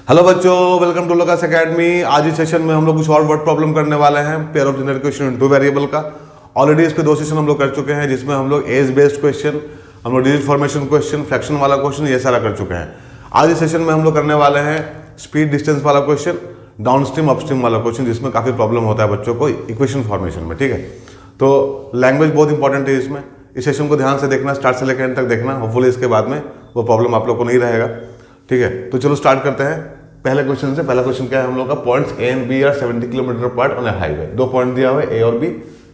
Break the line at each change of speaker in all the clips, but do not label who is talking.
Hello बच्चों, welcome to Lucas academy. आज इस सेशन में हम लोग कुछ और वर्ड प्रॉब्लम करने वाले हैं pair of general question in two variable का। ऑलरेडी इस पे 2 सेशन हम लोग कर चुके हैं, जिसमें हम लोग एज बेस्ड क्वेश्चन, हम लोग डिजिट फॉर्मेशन क्वेश्चन, फ्रैक्शन वाला क्वेश्चन, ये सारा कर चुके हैं। आज इस सेशन में हम लोग करने वाले हैं स्पीड डिस्टेंस वाला क्वेश्चन, डाउन स्ट्रीम अपस्ट्रीम वाला क्वेश्चन, जिसमें काफ़ी प्रॉब्लम होता है बच्चों को इक्वेशन फॉर्मेशन में। ठीक है, तो लैंग्वेज बहुत इंपॉर्टेंट है इसमें। इस सेशन को ध्यान से देखना, स्टार्ट से लेकर एंड तक देखना। होपफुली इसके बाद में वो प्रॉब्लम आप लोग को नहीं रहेगा। ठीक है, तो चलो स्टार्ट करते हैं पहले क्वेश्चन से। पहला क्वेश्चन क्या है हम लोग का, points A and B are 70 kilometre apart on a highway. 2 point दिया हुआ है ए और बी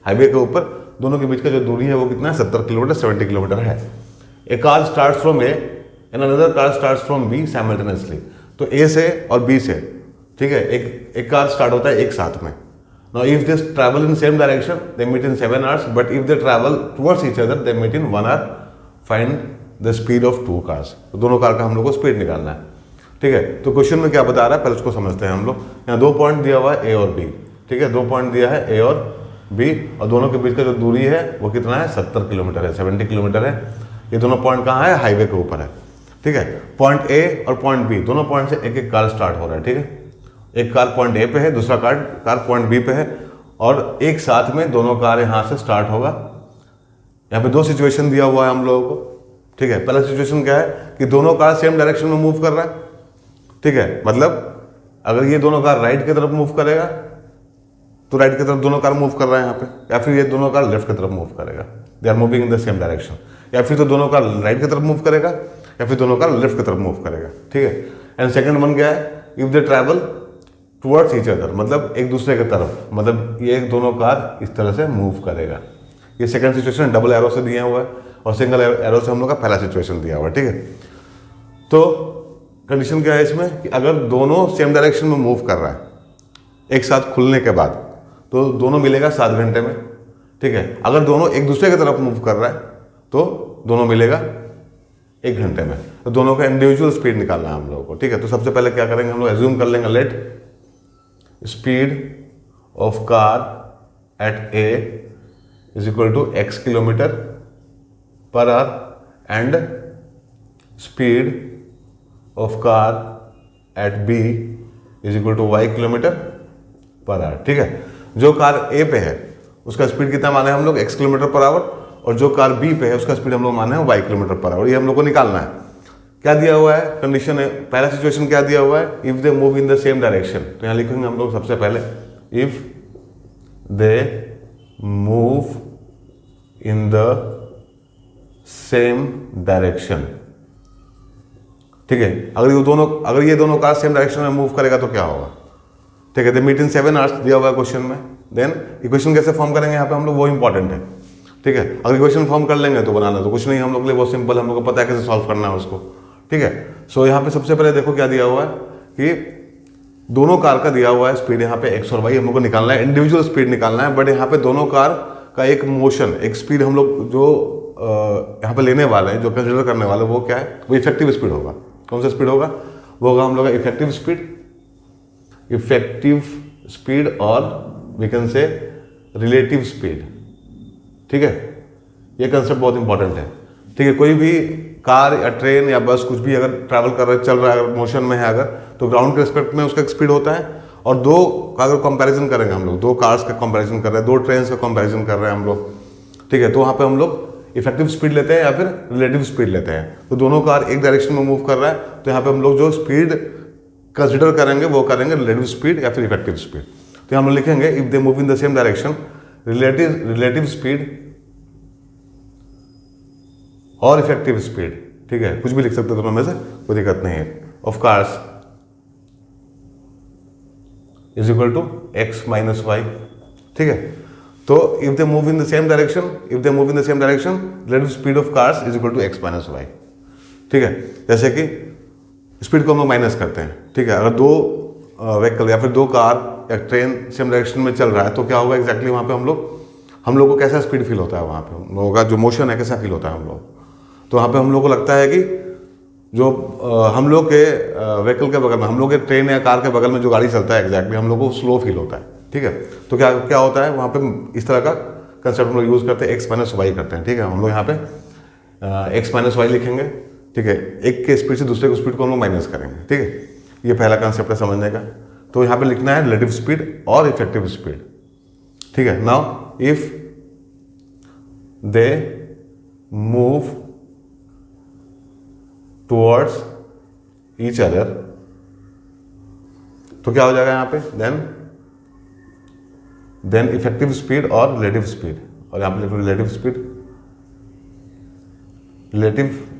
हाईवे के ऊपर, दोनों के बीच का जो दूरी है वो कितना है, 70 किलोमीटर, 70 किलोमीटर है। A car starts from A and another car starts from B simultaneously. तो ए से और बी से, ठीक है, एक कार स्टार्ट होता है एक साथ में। Now if they travel in same direction they meet in 7 hours, but if they travel towards each other they meet in 1 hour। Find the speed of 2 cars। तो दोनों कार का हम लोग को स्पीड निकालना है। ठीक है, तो क्वेश्चन में क्या बता रहा है पहले उसको समझते हैं हम लोग। यहाँ 2 पॉइंट दिया हुआ है ए और बी। ठीक है, 2 पॉइंट दिया है ए और बी, और दोनों के बीच का जो दूरी है वो कितना है, 70 किलोमीटर है, 70 किलोमीटर है। ये दोनों पॉइंट कहाँ है, हाईवे के ऊपर है। ठीक है, पॉइंट ए और पॉइंट बी, दोनों पॉइंट से एक एक कार स्टार्ट हो रहा है। ठीक है, एक कार पॉइंट ए पे है, दूसरा कार पॉइंट बी पे है, और एक साथ में दोनों कार यहाँ से स्टार्ट होगा। यहाँ पे 2 सिचुएशन दिया हुआ है हम लोगों को। ठीक है, पहला सिचुएशन क्या है कि दोनों कार सेम डायरेक्शन में मूव कर रहा है। ठीक है, मतलब अगर ये दोनों कार राइट की तरफ मूव करेगा तो राइट की तरफ दोनों कार मूव कर रहे हैं यहाँ पे, या फिर ये दोनों कार लेफ्ट की तरफ मूव करेगा, they are moving in the same direction. या फिर तो दोनों कार राइट की तरफ मूव करेगा, या फिर दोनों कार लेफ्ट की तरफ मूव करेगा। ठीक है, एंड सेकंड वन क्या है, if they travel towards each other, मतलब एक दूसरे की तरफ, मतलब ये दोनों कार इस तरह से मूव करेगा। ये सेकंड सिचुएशन डबल एरो से दिया हुआ है, और सिंगल एरो से हम लोग का पहला सिचुएशन दिया हुआ है। ठीक है, तो कंडीशन क्या है इसमें कि अगर दोनों सेम डायरेक्शन में मूव कर रहा है एक साथ खुलने के बाद, तो दोनों मिलेगा 7 घंटे में। ठीक है, अगर दोनों एक दूसरे की तरफ मूव कर रहा है तो दोनों मिलेगा 1 घंटे में। तो दोनों का इंडिविजुअल स्पीड निकालना है हम लोगों को। ठीक है, तो सबसे पहले क्या करेंगे हम लोग, एज्यूम कर लेंगे, let speed of car at A is equal to x kilometre per hour and speed of car at B is equal to y kilometre per hour. ठीक है, जो कार ए पे है उसका स्पीड कितना माने हम लोग, x किलोमीटर पर आवर, और जो कार बी पे है उसका स्पीड हम लोग माने हैं y किलोमीटर पर आवर। ये हम लोग को निकालना है। क्या दिया हुआ है, कंडीशन है, पहला सिचुएशन क्या दिया हुआ है, if they move in the same direction. तो यहाँ लिखेंगे हम लोग सबसे पहले, if they move in the same direction. ठीक है, अगर ये दोनों कार सेम डायरेक्शन में मूव करेगा तो क्या होगा। ठीक है, दे मीट इन 7 hours दिया हुआ है क्वेश्चन में। देन इक्वेशन कैसे फॉर्म करेंगे यहाँ पे हम लोग, वो इंपॉर्टेंट है। ठीक है, अगर इक्वेशन फॉर्म कर लेंगे तो बनाना तो कुछ नहीं हम लोग के लिए, बहुत सिंपल, हम लोग को पता है कैसे सॉल्व करना है उसको। ठीक है, सो यहाँ पे सबसे पहले देखो क्या दिया हुआ है कि दोनों कार का दिया हुआ है स्पीड, यहाँ पे एक्स और वाई हम लोग को निकालना है, इंडिविजुअल स्पीड निकालना है। बट यहाँ पे दोनों कार का एक मोशन, एक स्पीड हम लोग जो यहाँ पे लेने वाले हैं, जो कंसिडर करने वाले, वो क्या है, वो इफेक्टिव स्पीड होगा। कौन सा स्पीड होगा, वो होगा हम लोग का इफेक्टिव स्पीड, और we can say relative speed. ठीक है, ये कंसेप्ट बहुत इंपॉर्टेंट है। ठीक है, कोई भी कार या ट्रेन या बस कुछ भी अगर ट्रैवल कर रहा है, चल रहा है, अगर मोशन में है अगर, तो ग्राउंड के रिस्पेक्ट में उसका स्पीड होता है। और 2 का अगर कंपैरिजन करेंगे हम लोग, 2 कार्स का कंपैरिजन कर रहे हैं, 2 ट्रेन का कंपैरिजन कर रहे हैं हम लोग। ठीक है, तो वहाँ पे हम लोग इफेक्टिव स्पीड लेते हैं या फिर रिलेटिव स्पीड लेते हैं। तो दोनों कार एक डायरेक्शन में मूव कर रहा है, तो यहाँ पे हम लोग जो स्पीड कंसिडर करेंगे वो करेंगे रिलेटिव स्पीड या फिर इफेक्टिव स्पीड। तो हम लोग लिखेंगे, if they move in the same direction, relative speed और इफेक्टिव स्पीड। ठीक है, कुछ भी लिख सकते हो दोनों में से, कोई दिक्कत नहीं है, of cars is equal to x minus y. ठीक है, तो if they move in the same direction, relative speed of cars is equal to x minus y. ठीक है, जैसे कि स्पीड को हम लोग माइनस करते हैं। ठीक है, अगर 2 व्हीकल या फिर 2 कार या ट्रेन सेम डायरेक्शन में चल रहा है तो क्या होगा एग्जैक्टली वहाँ पे हम लोग को कैसा स्पीड फील होता है, वहाँ पे हम लोगों का जो मोशन है कैसा फील होता है हम लोग। तो वहाँ पे हम लोग को लगता है कि जो हम लोग के व्हीकल के बगल में, हम लोग के ट्रेन या कार के बगल में जो गाड़ी चलता है एग्जैक्टली हम लोग को स्लो फील होता है। ठीक है, तो क्या होता है वहाँ पे, इस तरह का कंसेप्ट हम लोग यूज़ करते हैं, x माइनस वाई करते हैं। ठीक है, हम लोग यहाँ पे x माइनस वाई लिखेंगे। ठीक है, एक के स्पीड से दूसरे को स्पीड को हम लोग माइनस करेंगे। ठीक है, ये पहला कंसेप्ट है समझने का। तो यहाँ पे लिखना है रिलेटिव स्पीड और इफेक्टिव स्पीड, ठीक है। Now if they move towards each other, तो क्या हो जाएगा यहाँ पे, देन इफेक्टिव स्पीड और रिलेटिव स्पीड, और यहाँ पे लिखो relative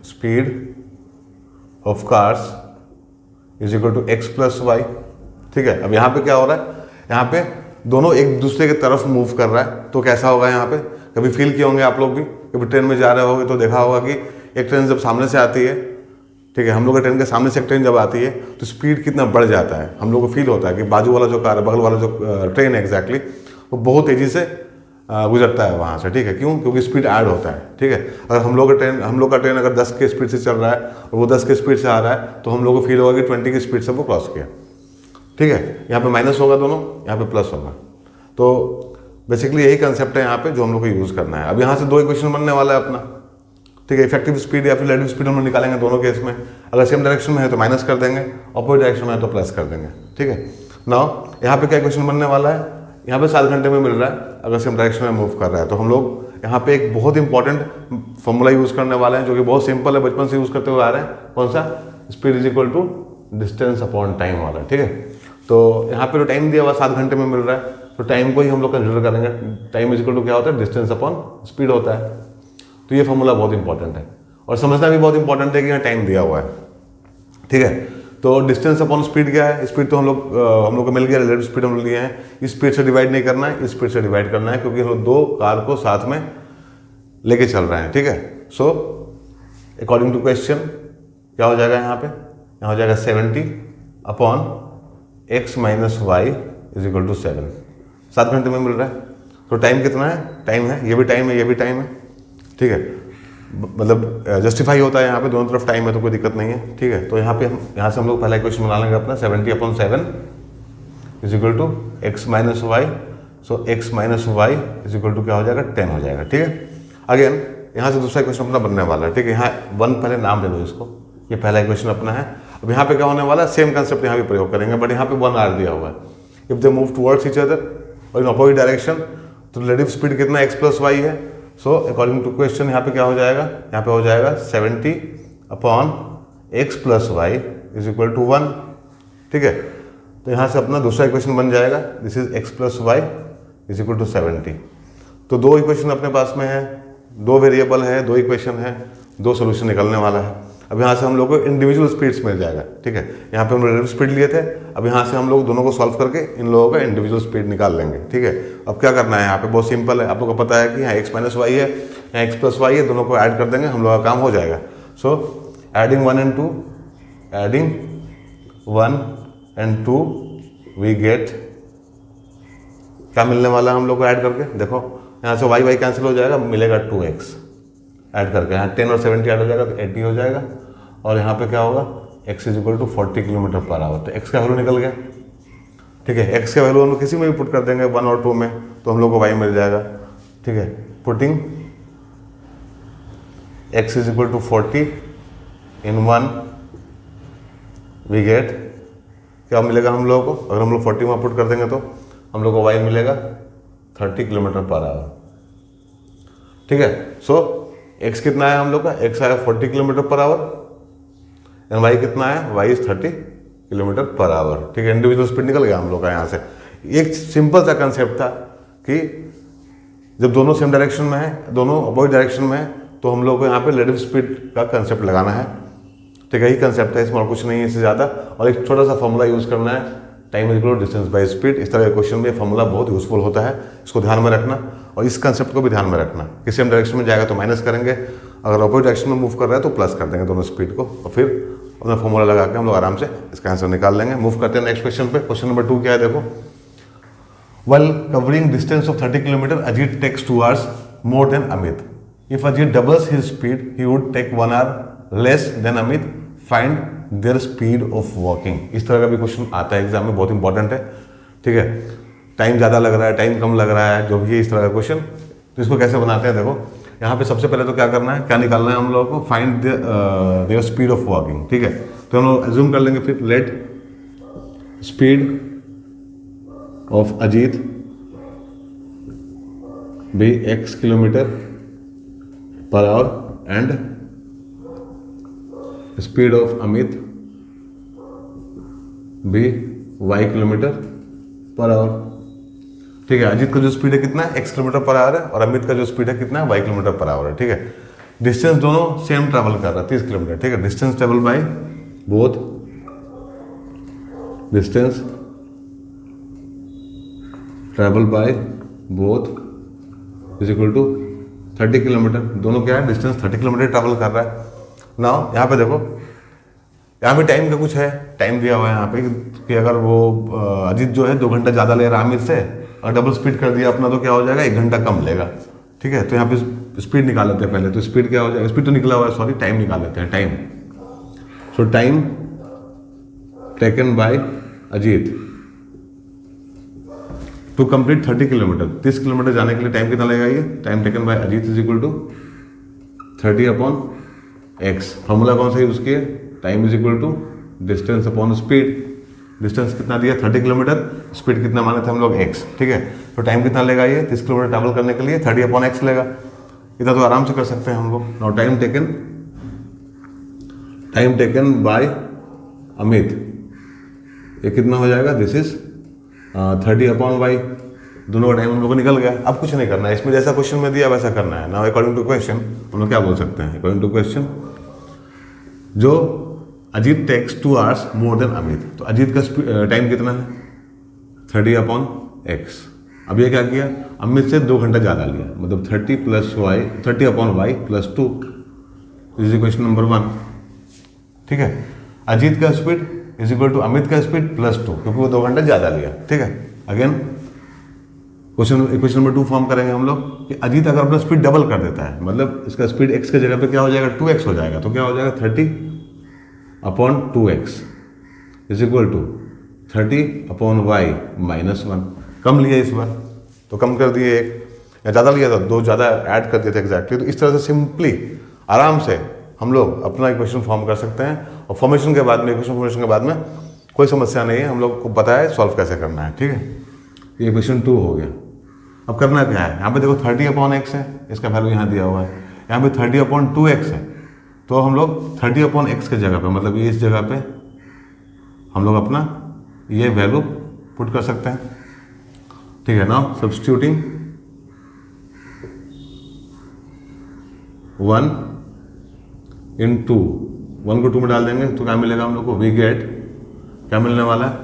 speed of cars is equal to x plus y, ठीक है। अब यहाँ पे क्या हो रहा है, यहाँ पे दोनों एक दूसरे की तरफ मूव कर रहा है, तो कैसा होगा यहाँ पे, कभी फील किए होंगे आप लोग भी, कभी ट्रेन में जा रहे होंगे तो देखा होगा कि एक ट्रेन जब सामने से आती है, ठीक है, हम लोग का ट्रेन के सामने से एक ट्रेन जब आती है तो स्पीड कितना बढ़ जाता है, हम लोग को फील होता है कि बाजू वाला जो कार है, बगल वाला जो ट्रेन है एग्जैक्टली, वो बहुत तेज़ी से गुजरता है वहाँ से, ठीक है। क्यों? क्योंकि स्पीड ऐड होता है, ठीक है। अगर हम लोग का ट्रेन अगर 10 के स्पीड से चल रहा है और वो 10 के स्पीड से आ रहा है, तो हम लोग को फील होगा कि 20 की स्पीड से वो क्रॉस किया, ठीक है। यहाँ पे माइनस होगा दोनों, यहाँ पे प्लस होगा। तो बेसिकली यही कंसेप्ट है यहाँ पे जो हम लोग को यूज़ करना है। अब यहाँ से दो इक्वेशन बनने वाला है अपना, ठीक है। इफेक्टिव स्पीड या फिर रिलेटिव स्पीड हम लोग निकालेंगे दोनों केस में। अगर सेम डायरेक्शन में है तो माइनस कर देंगे, अपोजिट डायरेक्शन में है तो प्लस कर देंगे, ठीक है। नाउ यहाँ पे क्या इक्वेशन बनने वाला है, यहाँ पे 7 घंटे में मिल रहा है अगर सेम डायरेक्शन में मूव कर रहा है, तो हम लोग यहाँ पे एक बहुत इंपॉर्टेंट फॉर्मूला यूज़ करने वाले हैं जो कि बहुत सिंपल है, बचपन से यूज़ करते हुए आ रहे हैं। कौन सा? Speed is equal to distance upon time वाला, ठीक है। तो यहाँ पे जो टाइम दिया हुआ 7 घंटे में मिल रहा है, तो टाइम को ही हम लोग कंसिडर करेंगे। टाइम इज इक्वल टू क्या होता है, डिस्टेंस अपॉन स्पीड होता है। तो ये फॉर्मूला बहुत इंपॉर्टेंट है और समझना भी बहुत इंपॉर्टेंट है कि यहाँ टाइम दिया हुआ है, ठीक है। तो डिस्टेंस अपॉन स्पीड क्या है, स्पीड तो हम लोग को मिल गया, रिलेटिव स्पीड हम लोग लिए हैं। इस स्पीड से डिवाइड नहीं करना है, इस स्पीड से डिवाइड करना है, क्योंकि हम लोग दो कार को साथ में लेके चल रहे हैं, ठीक है। सो अकॉर्डिंग टू क्वेश्चन क्या हो जाएगा यहाँ पे, यहाँ हो जाएगा 70 upon x minus y is equal to 7। 7 घंटे में मिल रहा है, तो टाइम कितना है, टाइम है, ये भी टाइम है, ये भी टाइम है, ठीक है। मतलब जस्टिफाई होता है यहाँ पे, दोनों तरफ टाइम है तो कोई दिक्कत नहीं है, ठीक है। तो यहाँ से हम लोग पहला इक्वेशन बना लेंगे अपना 70 upon 7 is equal to x minus y. So x minus y is equal to क्या हो जाएगा, 10 हो जाएगा, ठीक है। अगेन यहाँ से दूसरा इक्वेशन अपना बनने वाला है, ठीक है। यहाँ 1 पहले नाम दे दो इसको, ये पहला इक्वेशन अपना है। अब यहाँ पे क्या होने वाला है, सेम कंसेप्ट यहाँ भी प्रयोग करेंगे, बट यहाँ पे 1 आर दिया हुआ है। If they move towards each other और इन अपोजिट डायरेक्शन, तो रिलेटिव स्पीड कितना एक्स प्लस वाई है। सो अकॉर्डिंग टू क्वेश्चन यहाँ पे क्या हो जाएगा, यहाँ पे हो जाएगा 70 upon x plus y is equal to 1, ठीक है। तो यहाँ से अपना दूसरा इक्वेशन बन जाएगा, this is x plus y is equal to 70। तो दो इक्वेशन अपने पास में है, दो वेरिएबल है, दो इक्वेशन है, दो सोल्यूशन निकलने वाला है। अब यहाँ से हम लोग को इंडिविजुअल स्पीड्स मिल जाएगा, ठीक है। यहाँ पे हम रिलेटिव स्पीड लिए थे, अब यहाँ से हम लोग दोनों को सॉल्व करके इन लोगों का इंडिविजुअल स्पीड निकाल लेंगे, ठीक है। अब क्या करना है, यहाँ पे बहुत सिंपल है, आप लोग को पता है कि यहाँ एक्स माइनस वाई है, यहाँ एक्स प्लस वाई है, दोनों को ऐड कर देंगे, हम लोग का काम हो जाएगा। So adding 1 and 2, adding 1 and 2 we get, क्या मिलने वाला है हम लोग को ऐड करके, देखो यहाँ से वाई वाई कैंसिल हो जाएगा, मिलेगा 2x ऐड करके, यहाँ 10 और 70 ऐड हो जाएगा तो 80 हो जाएगा। और यहाँ पे क्या होगा, x is equal to 40 kilometre per hour, तो x का वैल्यू निकल गया, ठीक है। x का वैल्यू हम लोग किसी में भी पुट कर देंगे 1 और 2 में, तो हम लोग को y मिल जाएगा, ठीक है। Putting x is equal to 40 in 1 we get, क्या मिलेगा हम लोगों को, अगर हम लोग 40 वहाँ पुट कर देंगे तो हम लोग को y मिलेगा 30 किलोमीटर पर आवर, ठीक है। सो x कितना है हम लोग का, x आया 40 kilometre per hour and y कितना है, y is 30 kilometre per hour, ठीक है। इंडिविजुअल स्पीड निकल गया हम लोग का यहाँ से। एक सिंपल सा कंसेप्ट था कि जब दोनों सेम डायरेक्शन में है, दोनों अपोजिट डायरेक्शन में है, तो हम लोग को यहाँ पे रिलेटिव स्पीड का कंसेप्ट लगाना है, ठीक है। यही कंसेप्ट है, इसमें और कुछ नहीं है इससे ज़्यादा। और एक छोटा सा फॉर्मूला यूज़ करना है, time is equal to distance by speed. इस तरह के क्वेश्चन में फॉर्मूला बहुत यूजफुल होता है, इसको ध्यान में रखना और इस कंसेप्ट को भी ध्यान में रखना। किसी हम डायरेक्शन में जाएगा तो माइनस करेंगे, अगर अपोजिट डायरेक्शन में मूव कर रहा है तो प्लस कर देंगे दोनों स्पीड को, और फिर अपना फॉर्मूला लगा के हम लोग आराम से इसका आंसर निकाल लेंगे। मूव करते हैं नेक्स्ट क्वेश्चन पे। क्वेश्चन नंबर 2 क्या है, देखो। While covering distance of 30 km, Ajit takes 2 hours more than Amit. If Ajit doubles his speed, he would take 1 hour less than Amit. Find their speed of walking. इस तरह का भी question आता है exam में, बहुत इंपॉर्टेंट है, ठीक है। टाइम ज़्यादा लग रहा है, टाइम कम लग रहा है, जो भी है इस तरह का क्वेश्चन, तो इसको कैसे बनाते हैं, देखो। यहाँ पे सबसे पहले तो क्या करना है, क्या निकालना है हम लोगों को, find their speed of walking, ठीक है। तो हम लोग एज्यूम कर लेंगे फिर, let speed of Ajit be x kilometre per hour and speed of Amit be y kilometre per hour. ठीक है, अजीत का जो स्पीड है कितना है x किलोमीटर पर आवर है और अमित का जो स्पीड है कितना है y किलोमीटर पर आवर है। ठीक है, डिस्टेंस दोनों सेम ट्रैवल कर रहा है 30 किलोमीटर। ठीक है, distance travel by both, distance travel by both is equal to 30 kilometre. दोनों क्या है, डिस्टेंस 30 किलोमीटर ट्रैवल कर रहा है। नाउ यहाँ पे देखो, यहाँ पे टाइम का कुछ है, टाइम दिया हुआ है यहाँ पे कि अगर वो अजीत जो है 2 घंटा ज़्यादा ले रहा है आमिर से, और डबल स्पीड कर दिया अपना तो क्या हो जाएगा, 1 घंटा कम लेगा। ठीक है, तो यहाँ पे स्पीड निकाल लेते हैं पहले। तो स्पीड क्या हो जाएगा, स्पीड तो निकला हुआ है, सॉरी टाइम निकाल लेते हैं, time. So time taken by Ajit to complete 30 kilometre, 30 kilometre जाने के लिए टाइम कितना लगेगा, ये time taken by Ajit is equal to 30 upon x. Formula कौन सा यूज किया, time is equal to distance upon speed. Distance कितना दिया 30 किलोमीटर, स्पीड कितना माने थे हम लोग x। ठीक है, तो टाइम कितना लेगा ये 30 किलोमीटर ट्रैवल करने के लिए 30 अपॉन एक्स लेगा। इतना तो आराम से कर सकते हैं हम लोग। Now time taken bye Amit, ये कितना हो जाएगा, दिस इज 30 अपॉन वाई। दोनों का टाइम हम लोग को निकल गया। अब कुछ नहीं करना है इसमें, जैसा क्वेश्चन में दिया वैसा करना है। नाउ अकॉर्डिंग टू क्वेश्चन हम लोग क्या बोल सकते हैं, अकॉर्डिंग टू क्वेश्चन जो Ajit takes 2 hours more than Amit, तो अजीत का टाइम कितना है 30 अपॉन एक्स। अब ये क्या किया, अमित से 2 घंटा ज़्यादा लिया, मतलब 30 plus y, 30 upon y plus 2 is equation number 1। ठीक है, अजीत का speed is equal to Amit का स्पीड प्लस 2, क्योंकि वो 2 घंटा ज़्यादा लिया। ठीक है, अगेन इक्वेशन नंबर 2 फॉर्म करेंगे हम लोग कि अजीत अगर अपना स्पीड डबल कर देता है, मतलब इसका स्पीड एक्स के जगह पे क्या हो जाएगा 2x हो जाएगा, तो क्या हो जाएगा 30 upon 2x is equal to 30 upon y minus 1। कम लिया इस बार तो कम कर दिए 1, या ज़्यादा लिया था 2 ज़्यादा ऐड कर दिए थे एग्जैक्टली। तो इस तरह से सिंपली आराम से हम लोग अपना इक्वेशन फॉर्म कर सकते हैं, और फॉर्मेशन के बाद में, इक्वेशन फॉर्मेशन के बाद में कोई समस्या नहीं है, हम लोग को पता है सॉल्व कैसे करना है। ठीक है, ये इक्वेशन 2 हो गया। अब करना क्या है, यहाँ पे देखो 30 अपॉन एक्स है, इसका वैल्यू यहाँ दिया हुआ है, यहाँ पे 30 अपॉन 2x है, तो हम लोग 30 अपॉन एक्स के जगह पे, मतलब ये इस जगह पे हम लोग अपना ये वैल्यू पुट कर सकते हैं। ठीक है, नाउ सब्स्टिट्यूटिंग 1 इन 2, 1 को 2 में डाल देंगे तो क्या मिलेगा हम लोग को, वी गेट क्या मिलने वाला है,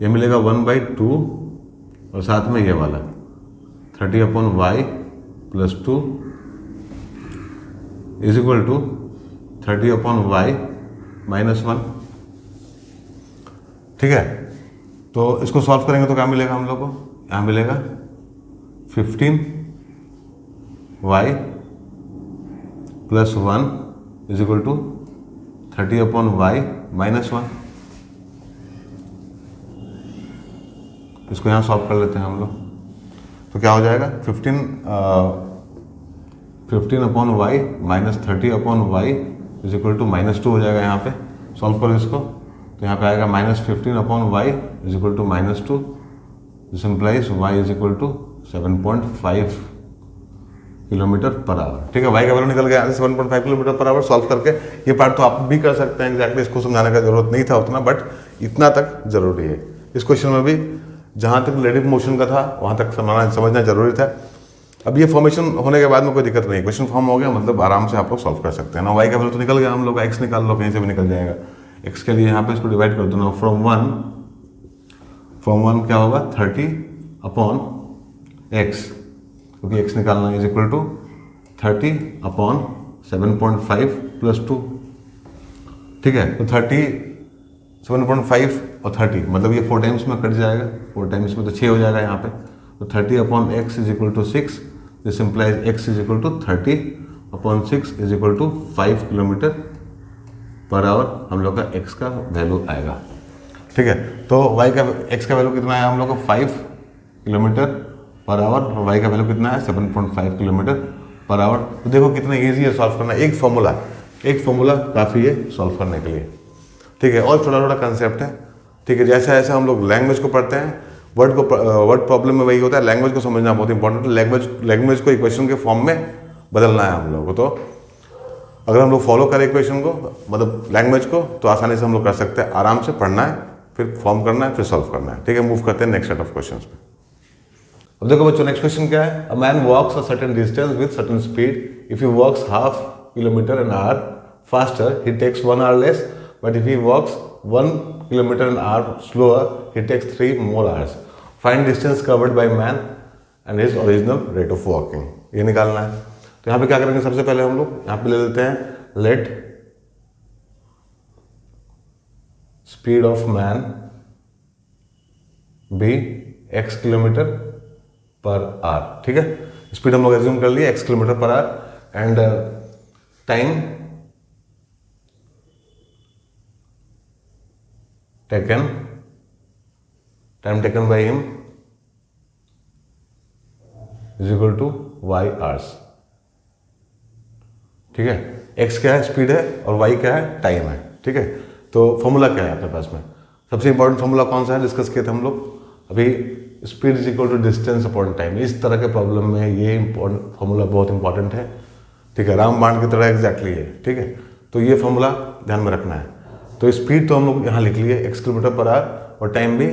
ये मिलेगा 1/2 और साथ में ये वाला 30 upon y plus 2 is equal to 30 upon y minus 1। ठीक है, तो इसको सॉल्व करेंगे तो क्या मिलेगा हम लोग को, यहाँ मिलेगा 15 y plus 1 is equal to 30 upon y minus 1। इसको यहाँ सॉल्व कर लेते हैं हम लोग, तो क्या हो जाएगा 15 upon y minus 30 upon y is equal to -2 हो जाएगा। यहाँ पे सॉल्व करो इसको, तो यहाँ पे आएगा -15 upon y is equal to -2, this implies y is equal to 7.5 kilometre per hour. ठीक है, वाई का वैल्यू निकल गया 7.5 किलोमीटर पर आवर। सॉल्व करके ये पार्ट तो आप भी कर सकते हैं एग्जैक्टली, इसको समझाने का जरूरत नहीं था उतना, बट इतना तक जरूरी है। इस क्वेश्चन में भी जहाँ तक रिलेटिव मोशन का था वहाँ तक समझना जरूरी था। अब ये फॉर्मेशन होने के बाद में कोई दिक्कत नहीं, क्वेश्चन फॉर्म हो गया मतलब आराम से आप लोग सॉल्व कर सकते हैं ना। वाई का वैल्यू तो निकल गया, हम लोग एक्स निकाल लो, कहीं से भी निकल जाएगा। एक्स के लिए यहाँ पे इसको डिवाइड कर दो ना, फ्रॉम वन क्या होगा 30 अपॉन एक्स, क्योंकि एक्स निकालना is equal to 30 upon 7.5 plus 2। ठीक है, तो 7.5 और 30 मतलब ये 4 टाइम्स में कट जाएगा, 4 टाइम्स में तो 6 हो जाएगा यहाँ पे। तो 30 upon x is equal to 6, this implies x is equal to 30 upon 6 is equal to 5 kilometre per hour हम लोग का एक्स का वैल्यू आएगा। ठीक है, तो वाई का एक्स का वैल्यू कितना है हम लोग को 5 किलोमीटर पर आवर, और वाई का वैल्यू कितना है 7.5 किलोमीटर पर आवर। तो देखो कितना ईजी है सॉल्व करना, एक फॉर्मूला काफ़ी है सॉल्व करने के लिए। ठीक है, और थोड़ा कंसेप्ट है ठीक है। जैसे जैसे हम लोग लैंग्वेज को पढ़ते हैं, वर्ड प्रॉब्लम में वही होता है, लैंग्वेज को समझना बहुत इंपॉर्टेंट है। लैंग्वेज को इक्वेशन के फॉर्म में बदलना है हम लोग को। तो अगर हम लोग फॉलो करें इक्वेशन को, मतलब लैंग्वेज को, तो आसानी से हम लोग कर सकते हैं। आराम से पढ़ना है, फिर फॉर्म करना है, फिर सॉल्व करना है। ठीक है, मूव करते हैं नेक्स्ट सेट ऑफ क्वेश्चन पे। अब देखो बच्चों, नेक्स्ट क्वेश्चन क्या है। A man walks a certain distance with certain speed. If he walks half kilometre an hour faster he takes 1 hour less, but if he walks 1 kilometer an hour slower he takes 3 more hours. Find distance covered by man and his original rate of walking. ये निकालना है। तो यहाँ पे क्या करेंगे, सबसे पहले हम लोग यहाँ पे ले लेते हैं late speed of man B x kilometre per hour. ठीक है, स्पीड हम लोग एज्यूम कर लिए x kilometre per hour and time taken by him is equal to y hours। ठीक है, x क्या है, स्पीड है, और y क्या है, टाइम है। ठीक है, तो फॉर्मूला क्या है अपने पास में, सबसे इंपॉर्टेंट फॉर्मूला कौन सा है, डिस्कस किए थे हम लोग अभी, speed is equal to distance upon time. इस तरह के प्रॉब्लम में ये फॉर्मूला बहुत इंपॉर्टेंट है। ठीक है, रामबाण की तरह एग्जैक्टली है। ठीक है, तो ये फॉर्मूला ध्यान में रखना है। तो स्पीड तो हम लोग यहाँ लिख लिए x किलोमीटर पर आवर, और टाइम भी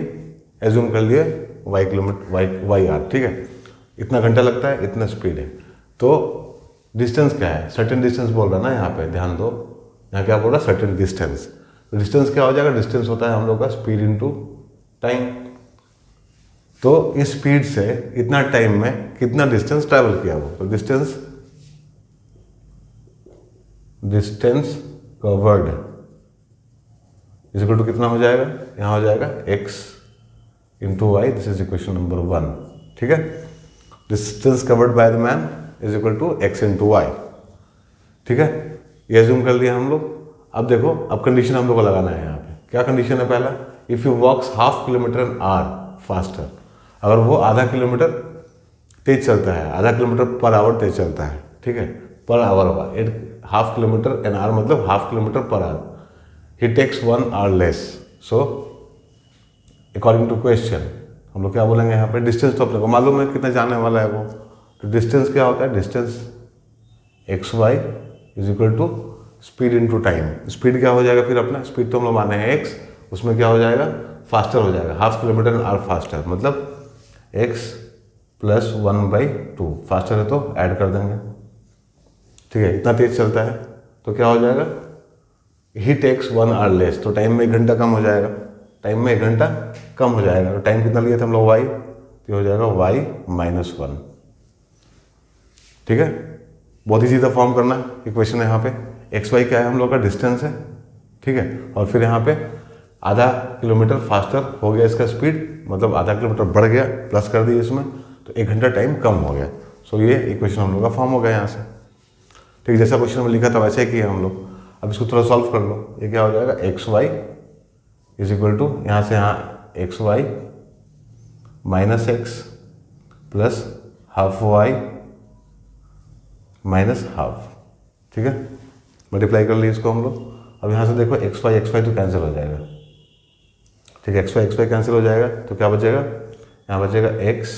एज्यूम कर लिए y आर। ठीक है, इतना घंटा लगता है, इतना स्पीड है। तो डिस्टेंस क्या है, सर्टेन डिस्टेंस बोल रहा है ना, यहाँ पे ध्यान दो, यहाँ क्या बोल रहा है, सर्टेन डिस्टेंस। तो डिस्टेंस क्या हो जाएगा, डिस्टेंस होता है हम लोग का स्पीड इनटू टाइम। तो इस स्पीड से इतना टाइम में कितना डिस्टेंस ट्रैवल किया वो, तो distance covered is equal to कितना हो जाएगा, यहाँ हो जाएगा x into y. This is equation number 1। ठीक है, distance covered by the man is equal to x into y. ठीक है, ये एज्यूम कर लिया हम लोग। अब देखो, अब कंडीशन हम लोग को लगाना है यहाँ पे। क्या कंडीशन है, पहला, if you walks half kilometre an hour faster, अगर वो आधा किलोमीटर तेज चलता है, आधा किलोमीटर पर आवर तेज चलता है। ठीक है, पर आवर होगा, हाफ किलोमीटर एन आवर मतलब half kilometre per our. He takes 1 hour less. So, according to question, हम लोग क्या बोलेंगे यहाँ पे, डिस्टेंस तो अपने को मालूम है कितना जाने वाला है वो। तो डिस्टेंस क्या होता है, distance x y is equal to speed into time. Speed क्या हो जाएगा फिर अपना, स्पीड तो हम लोग माने हैं x, उसमें क्या हो जाएगा, फास्टर हो जाएगा, half kilometre an hour faster, मतलब x प्लस 1/2। फास्टर है तो ऐड कर देंगे। ठीक है, इतना तेज चलता है तो क्या हो जाएगा, ही टेक्स 1 hour लेस, तो टाइम में 1 घंटा कम हो जाएगा, टाइम में 1 घंटा कम हो जाएगा। तो टाइम कितना लिए थे हम लोग, y, तो हो जाएगा y माइनस 1। ठीक है, बहुत ही सीधा फॉर्म करना इक्वेशन है। यहाँ पे एक्स वाई क्या है, हम लोग का डिस्टेंस है। ठीक है, और फिर यहाँ पे आधा किलोमीटर फास्टर हो गया इसका स्पीड, मतलब आधा किलोमीटर बढ़ गया, प्लस कर दिया इसमें, तो 1 घंटा टाइम कम हो गया। सो ये इक्वेशन हम लोग का फॉर्म हो गया यहाँ से। ठीक है, जैसा क्वेश्चन में लिखा था वैसे ही किया हम लोग। अब इसको थोड़ा सॉल्व कर लो। ये क्या हो जाएगा, x y is equal to, यहाँ से यहाँ x y minus x plus half y minus half. ठीक है, मल्टीप्लाई कर लिए इसको हम लोग। अब यहाँ से देखो एक्स वाई तो कैंसिल हो जाएगा। ठीक है, एक्स वाई कैंसिल हो जाएगा, तो क्या बचेगा, यहाँ बचेगा x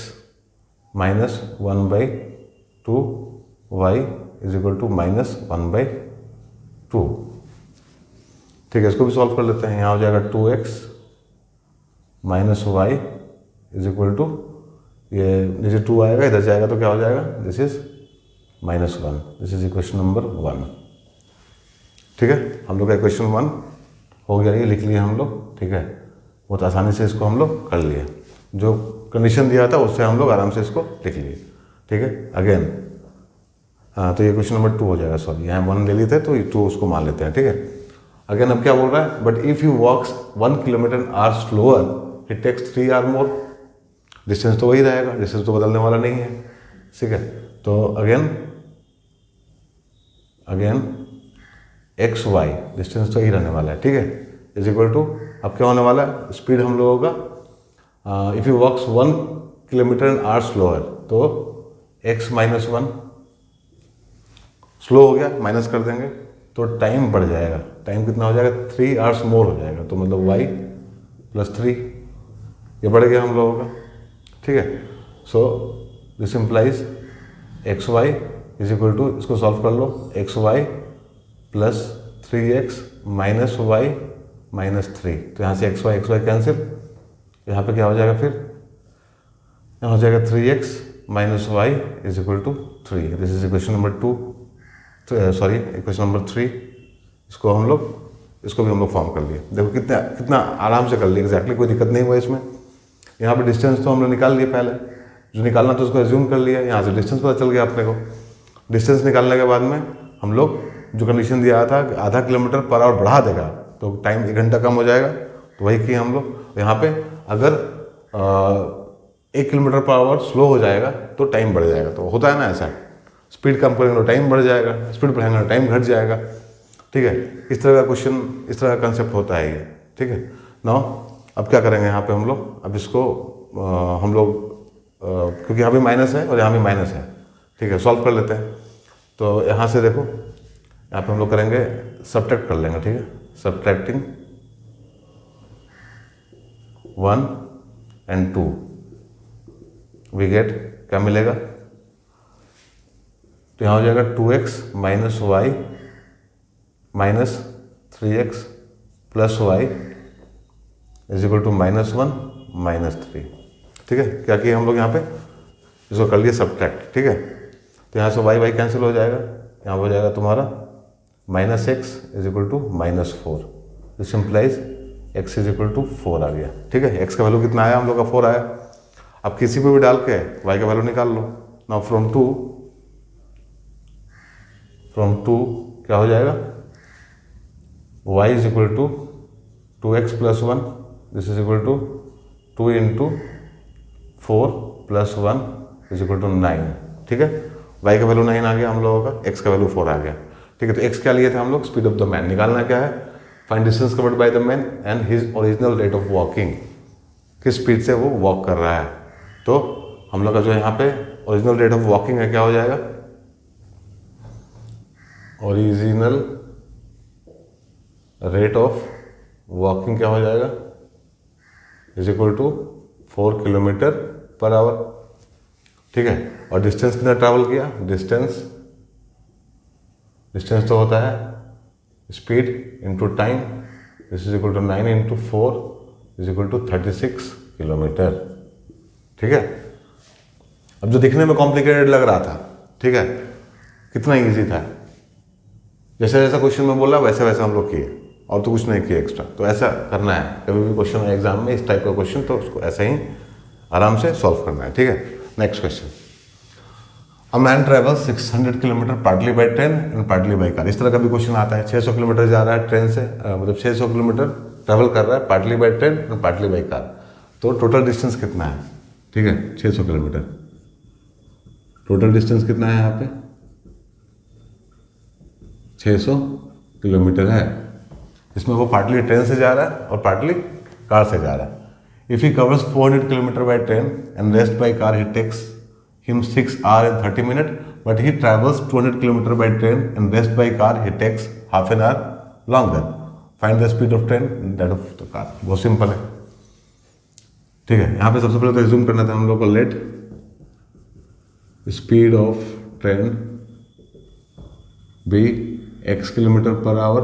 minus 1/2 y is equal to minus 1/2। ठीक है, इसको भी सॉल्व कर लेते हैं। यहाँ हो जाएगा 2x minus y is equal to, ये नीचे 2 आएगा, इधर जाएगा तो क्या हो जाएगा, this is -1। This is equation number 1। ठीक है, हम लोग का इक्वेशन 1 हो गया, ये लिख लिया हम लोग। ठीक है, बहुत आसानी से इसको हम लोग कर लिए, जो कंडीशन दिया था उससे हम लोग आराम से इसको लिख लिए। ठीक है, अगेन हाँ, तो ये क्वेश्चन नंबर 2 हो जाएगा। सॉरी, यहाँ 1 ले लिए थे तो ये 2 उसको मान लेते हैं। ठीक है, अगेन अब क्या बोल रहा है, but if you walks 1 kilometre an hour slower it takes 3 hour more. Distance तो वही रहेगा, डिस्टेंस तो बदलने वाला नहीं है। ठीक है, तो अगेन एक्स वाई डिस्टेंस तो ही रहने वाला है। ठीक है, इज इक्वल टू, अब क्या होने वाला है, स्पीड हम लोगों का, if you walks 1 kilometre an hour slower, तो एक्स माइनस 1 स्लो हो गया, माइनस कर देंगे तो टाइम बढ़ जाएगा। टाइम कितना हो जाएगा, 3 hours मोर हो जाएगा, तो मतलब y +3, ये बढ़ गया हम लोगों का, ठीक है। So this implies XY is equal to, इसको सॉल्व कर लो, XY + 3x - y - 3। तो यहाँ से XY कैंसिल, यहाँ पे क्या हो जाएगा, फिर यहाँ हो जाएगा 3x - y is equal to 3। This is equation number 2, sorry equation number 3। इसको भी हम लोग फॉर्म कर लिए। देखो कितना आराम से कर लिए, एग्जैक्टली कोई दिक्कत नहीं हुआ इसमें। यहाँ पे डिस्टेंस तो हम लोग निकाल लिए, पहले जो निकालना था उसको एज्यूम कर लिया, यहाँ से डिस्टेंस पता चल गया अपने को। डिस्टेंस निकालने के बाद में हम लोग जो कंडीशन दिया था आधा किलोमीटर पर आवर बढ़ा देगा तो टाइम 1 घंटा कम हो जाएगा, तो वही किए हम लोग। यहाँ पे अगर 1 किलोमीटर पर आवर स्लो हो जाएगा तो टाइम बढ़ जाएगा, तो होता है ना ऐसा, स्पीड कम करेंगे तो टाइम बढ़ जाएगा, स्पीड बढ़ाएंगे तो टाइम घट जाएगा, ठीक है। इस तरह का क्वेश्चन, इस तरह का कंसेप्ट होता है ये, ठीक है। नाउ अब क्या करेंगे यहाँ पे हम लोग, अब इसको हम लोग क्योंकि यहाँ भी माइनस है और यहाँ भी माइनस है, ठीक है, सॉल्व कर लेते हैं। तो यहाँ से देखो, यहाँ पे हम लोग करेंगे सब्ट्रैक्ट कर लेंगे, ठीक है। सब्ट्रैक्टिंग 1 and 2 वी गेट, क्या मिलेगा, तो यहाँ हो जाएगा 2x - y - 3x + y is equal to -1 - 3, ठीक है। क्या किया हम लोग यहाँ पे, इसको कर लिए सब्ट्रैक्ट, ठीक है। तो यहाँ से y कैंसिल हो जाएगा, यहाँ हो जाएगा तुम्हारा -x is equal to -4। This implies x is equal to 4 आ गया, ठीक है। x का वैल्यू कितना आया हम लोग का, 4 आया। अब किसी पे भी डाल के y का वैल्यू निकाल लो। नाउ फ्रॉम 2 क्या हो जाएगा, y is equal to 2x + 1, this is equal to 2 × 4 + 1 is equal to 9, ठीक है। y का वैल्यू 9 आ गया हम लोगों का, x का वैल्यू 4 आ गया, ठीक है। तो x क्या लिए थे हम लोग, स्पीड ऑफ द मैन। निकालना क्या है, find distance covered by the man and his original rate of walking, किस स्पीड से वो वॉक कर रहा है। तो हम लोग का जो यहाँ पे ओरिजिनल रेट ऑफ वॉकिंग है, क्या हो जाएगा, ओरिजिनल रेट ऑफ वॉकिंग क्या हो जाएगा, is equal to 4 kilometre per hour, ठीक है। और डिस्टेंस कितना ट्रैवल किया, डिस्टेंस तो होता है speed into time, this is equal to 9 × 4 is equal to 36 kilometre, ठीक है। अब जो दिखने में कॉम्प्लिकेटेड लग रहा था, ठीक है, कितना इजी था, जैसे जैसा क्वेश्चन में बोला वैसे वैसे हम लोग किए, और तो कुछ नहीं किया एक्स्ट्रा। तो ऐसा करना है, कभी भी क्वेश्चन है एग्जाम में इस टाइप का क्वेश्चन, तो उसको ऐसे ही आराम से सॉल्व करना है, ठीक है। Next question, a man travel 600 kilometre partly bye train and partly by car. इस तरह का भी क्वेश्चन आता है, 600 किलोमीटर जा रहा है ट्रेन से, मतलब 600 किलोमीटर ट्रैवल कर रहा है partly bye train and partly by car. तो टोटल डिस्टेंस कितना है, ठीक है, 600 किलोमीटर। टोटल डिस्टेंस कितना है यहाँ पे, 600 किलोमीटर है। इसमें वो पार्टली ट्रेन से जा रहा है और पार्टली कार से जा रहा है। If he covers 400 kilometre by train and rest by car, he takes him 6 hours and 30 minutes, but he travels 200 kilometer by train and rest by car, he takes half an hour longer. Find the speed of train and that of the car. बहुत simple है, ठीक है। यहाँ पे सबसे पहले तो assume करना था हम लोग को, let speed of train be x kilometre per hour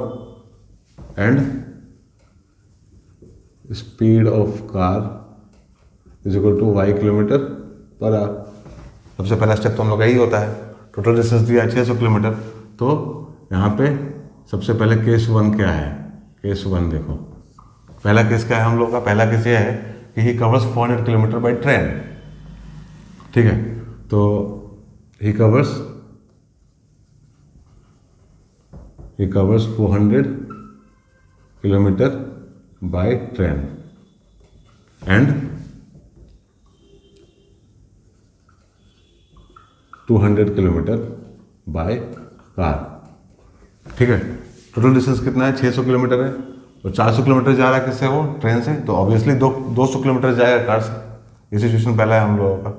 and speed of car is equal to y kilometre per hour. सबसे पहला स्टेप तो हम लोग का यही होता है। टोटल डिस्टेंस दिया है 600 किलोमीटर, तो यहाँ पे सबसे पहले केस 1 क्या है, केस 1 देखो, पहला केस क्या है हम लोग का, पहला केस ये है कि ही कवर्स 400 किलोमीटर बाय ट्रेन, ठीक है। तो ही covers 400 kilometre by train and 200 kilometre by car, ठीक है। टोटल डिस्टेंस कितना है, 600 किलोमीटर है, तो 400 किलोमीटर जा रहा है किससे, वो ट्रेन से, तो ऑब्वियसली 200 किलोमीटर जाएगा कार से। ये सिचुएशन पहला है हम लोगों का,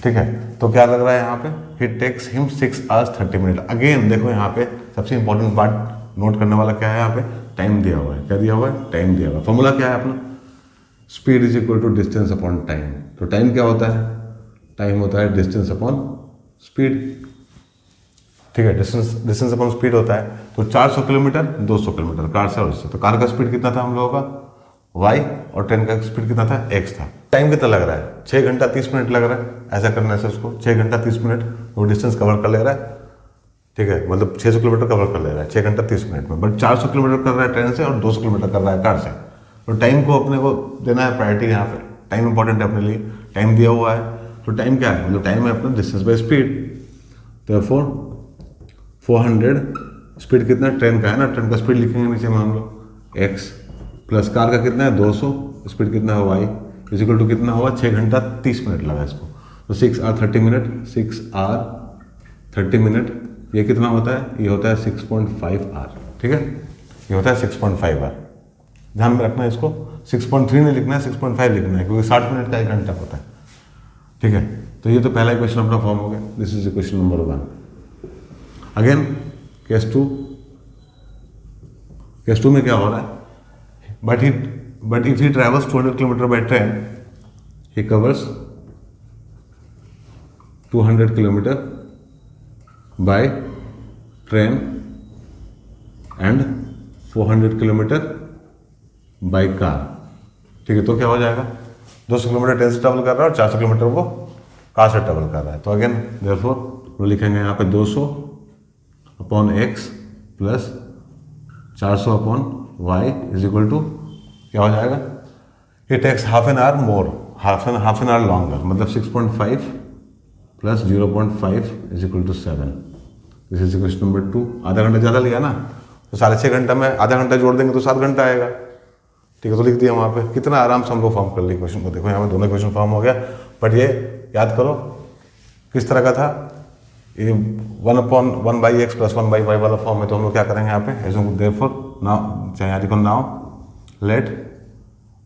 ठीक है। तो क्या लग रहा है यहाँ पे, he takes him 6 hours 30 minutes। Again देखो यहाँ पे सबसे इंपॉर्टेंट पार्ट नोट करने वाला क्या है, यहाँ पे टाइम दिया हुआ है। क्या दिया हुआ है, टाइम दिया हुआ है। फॉर्मूला क्या है अपना, speed is equal to distance upon time. तो टाइम क्या होता है? टाइम होता है डिस्टेंस अपॉन स्पीड। ठीक है, डिस्टेंस अपॉन स्पीड होता है। तो 400 किलोमीटर 200 किलोमीटर कार से और इससे। तो कार का स्पीड कितना था हम लोगों का? y, और ट्रेन का स्पीड कितना था? x था। टाइम कितना लग रहा है? 6 घंटा 30 मिनट लग रहा है। ऐसा करने से उसको 6 घंटा 30 मिनट वो डिस्टेंस कवर कर ले रहा है। ठीक है, मतलब 600 किलोमीटर कवर कर ले रहा है 6 घंटा 30 मिनट में। बट 400 किलोमीटर कर रहा है ट्रेन से और 200 किलोमीटर कर रहा है कार से। तो टाइम को अपने को देना है प्रायोरिटी। यहाँ पे टाइम इंपॉर्टेंट है अपने लिए। टाइम दिया हुआ है, तो टाइम क्या है? मतलब टाइम है अपना डिस्टेंस बाय स्पीड। तो 400 स्पीड कितना ट्रेन का है ना, ट्रेन का स्पीड लिखेंगे नीचे में हम लोग x, प्लस कार का कितना है 200, स्पीड कितना है y, इजिकल टू कितना हुआ? 6 घंटा 30 मिनट लगा इसको। तो 6 आर 30 मिनट, 6 आर 30 मिनट, ये कितना होता है? ये होता है 6.5 आर। ठीक है, ये होता है 6.5 आर। ध्यान में रखना है इसको, 6.3 नहीं लिखना है, 6.5 लिखना है, क्योंकि 60 मिनट का 1 घंटा होता है। ठीक है, तो ये तो पहला क्वेश्चन अपना फॉर्म हो गया। This is question number 1। Again case 2। Case 2 में क्या हो रहा है? But if he travels 200 kilometre by train, he covers 200 kilometre by train and 400 kilometre by car. ठीक है, तो क्या हो जाएगा? 200 किलोमीटर ट्रेन से ट्रेवल कर रहा है और 400 किलोमीटर वो कार से ट्रेवल कर रहा है। तो अगेन देयरफॉर वो लिखेंगे यहाँ पे 200 upon x plus 400 upon y is equal to क्या हो जाएगा? It takes half an hour more, half an hour longer, मतलब 6.5 plus 0.5 is equal to 7। This is question number 2। आधा घंटा ज़्यादा लिया ना, तो 6.5 घंटा में आधा घंटा जोड़ देंगे तो 7 घंटा आएगा। ठीक है, तो लिख दिया वहाँ पे। कितना आराम से हम लोग फॉर्म कर लिए क्वेश्चन को। देखो यहाँ पे दोनों क्वेश्चन फॉर्म हो गया। बट ये याद करो किस तरह का था, ये 1/1/x प्लस 1/y वाला फॉर्म है। तो हम लोग क्या करेंगे यहाँ पे? देयरफॉर नाउ, चाहे यहाँ लिखो now let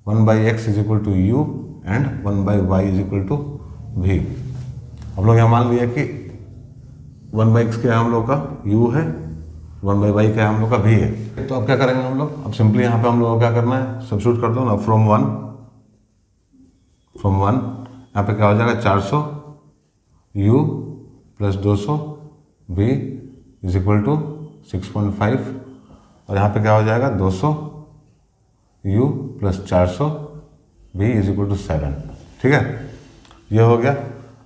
1/x is equal to u and 1/y is equal to v। हम लोग यहाँ मान लिया कि 1/x क्या है हम लोग का? u है, 1/y क्या है हम लोग का? v है। तो अब क्या करेंगे हम लोग? अब सिंपली यहाँ पे हम लोग को क्या करना है? सब्स्टिट्यूट कर दो ना। फ्रॉम वन यहाँ पे क्या हो जाएगा? 400 u plus 200 v is equal to 6.5, और यहाँ पे क्या हो जाएगा? 200 u plus 400 v is equal to 7। ठीक है, ये हो गया।